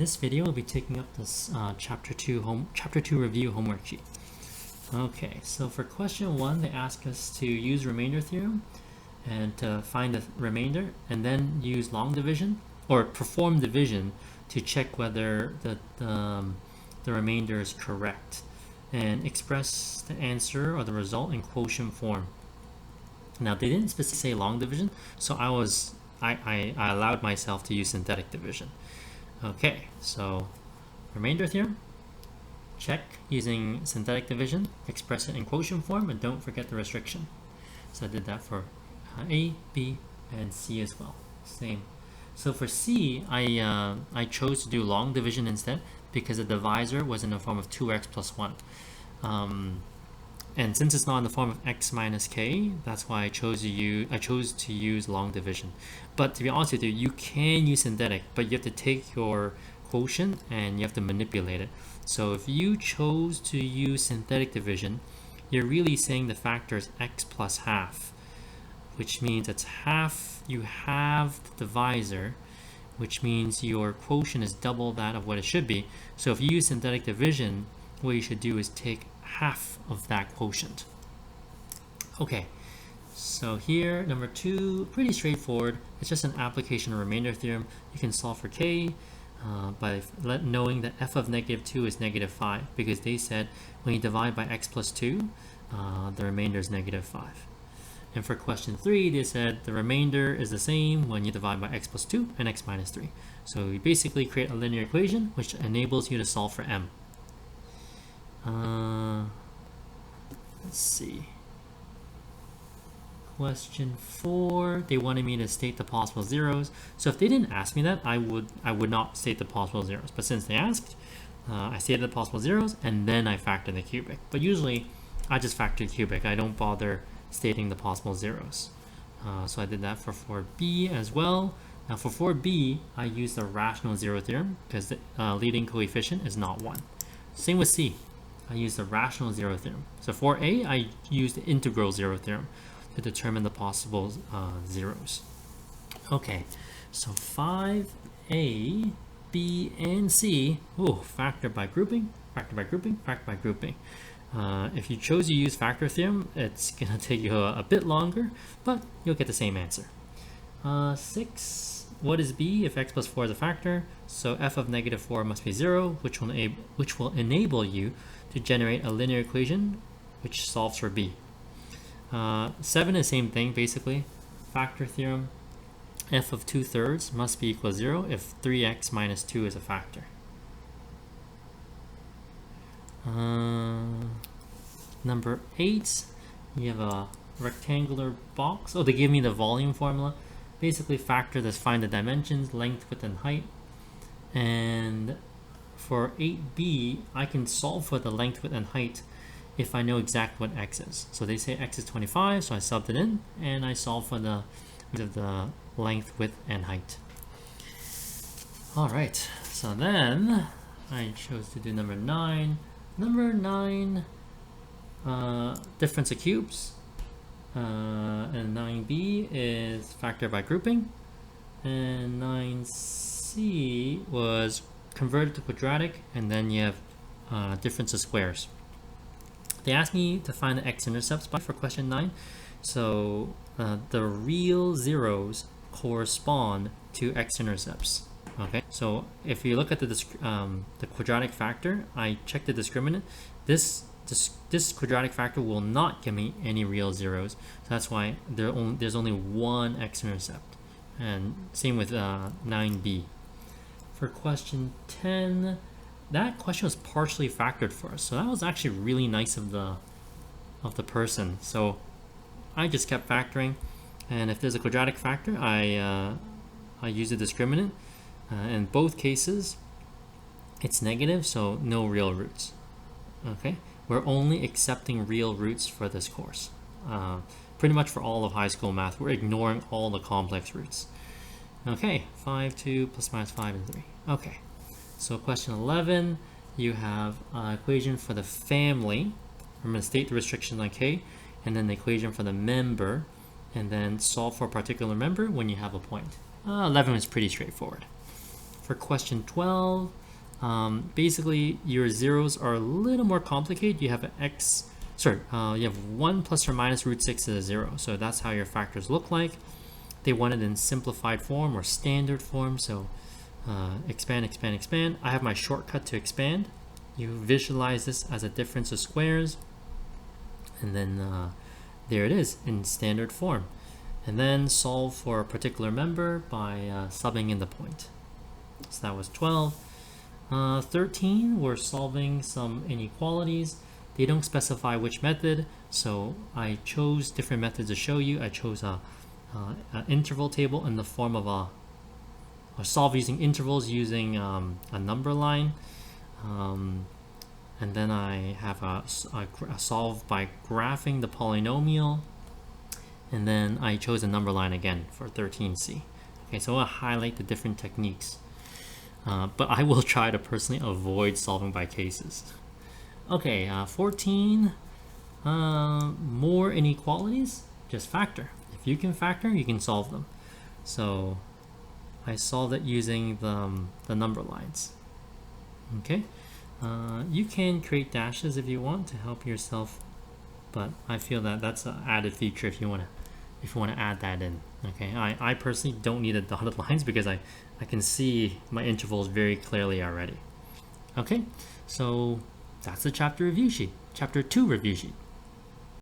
this video, we'll be taking up this chapter 2 review homework sheet. Okay, so for question 1, they ask us to use remainder theorem and to find the remainder, and then use long division or perform division to check whether the remainder is correct, and express the answer or the result in quotient form. Now they didn't specifically say long division, so I allowed myself to use synthetic division. Okay, so remainder theorem, check using synthetic division, express it in quotient form, and don't forget the restriction. So I did that for A, B, and C as well. Same. So for C, I chose to do long division instead because the divisor was in the form of 2x plus 1. And since it's not in the form of x minus k, that's why I chose to use long division. But to be honest with you, you can use synthetic, but you have to take your quotient and you have to manipulate it. So if you chose to use synthetic division, you're really saying the factor is x plus half, which means it's half, you have the divisor, which means your quotient is double that of what it should be. So if you use synthetic division, what you should do is take half of that quotient. Okay, so here, number 2, pretty straightforward. It's just an application of remainder theorem. You can solve for k by knowing that f of -2 is -5, because they said when you divide by x plus 2, the remainder is -5. And for question 3, they said the remainder is the same when you divide by x plus 2 and x minus 3. So you basically create a linear equation which enables you to solve for m. Let's see. Question 4, they wanted me to state the possible zeros. So if they didn't ask me that, I would not state the possible zeros. But since they asked, I stated the possible zeros and then I factor the cubic. But usually I just factor the cubic. I don't bother stating the possible zeros. So I did that for 4b as well. Now for 4b, I used the rational zero theorem because the leading coefficient is not 1. Same with c. I used the rational zero theorem. So for A, I used the integral zero theorem to determine the possible zeros. Okay, so 5A, B, and C, factor by grouping, factor by grouping, factor by grouping. If you chose to use factor theorem, it's going to take you a bit longer, but you'll get the same answer. 6, what is B if x plus 4 is a factor? So f of -4 must be 0, which will enable you to generate a linear equation which solves for B. 7 is the same thing basically. Factor theorem, f of 2/3 must be equal to 0 if 3x minus 2 is a factor. Number 8, you have a rectangular box. They gave me the volume formula. Basically factor this, find the dimensions, length, width, and height. And for 8b, I can solve for the length, width, and height if I know exactly what x is. So they say x is 25, so I subbed it in, and I solve for the length, width, and height. Alright, so then I chose to do number 9. Number 9, difference of cubes. And 9b is factor by grouping. And 9c was converted to quadratic, and then you have difference of squares. They asked me to find the x-intercepts for question 9. So the real zeros correspond to x-intercepts. Okay, so if you look at the quadratic factor, I checked the discriminant. This quadratic factor will not give me any real zeros. So that's why there's only one x-intercept. And same with 9b. For question 10, that question was partially factored for us, so that was actually really nice of the person. So I just kept factoring, and if there's a quadratic factor, I use a discriminant. In both cases, it's negative, so no real roots. Okay, we're only accepting real roots for this course. Pretty much for all of high school math, we're ignoring all the complex roots. Okay, 5, 2, plus minus 5, and 3. Okay, so question 11, you have an equation for the family. I'm going to state the restriction on k, and then the equation for the member, and then solve for a particular member when you have a point. 11 is pretty straightforward. For for question 12, basically your zeros are a little more complicated. You have an x, you have 1 plus or minus root 6 is a 0. So that's how your factors look like. They want it in simplified form or standard form. So expand, expand, expand. I have my shortcut to expand. You visualize this as a difference of squares. And then there it is in standard form. And then solve for a particular member by subbing in the point. So that was 12. 13, we're solving some inequalities. They don't specify which method, so I chose different methods to show you. I chose an interval table in the form of a solve using intervals using a number line. And then I have a solve by graphing the polynomial. And then I chose a number line again for 13C. Okay, so I'll highlight the different techniques. But I will try to personally avoid solving by cases. Okay, 14, more inequalities, just factor. If you can factor, you can solve them. So I solved it using the number lines. Okay, you can create dashes if you want to help yourself, but I feel that that's an added feature if you want to add that in. Okay, I personally don't need the dotted lines because I can see my intervals very clearly already. Okay, so that's the chapter review sheet, chapter 2 review sheet.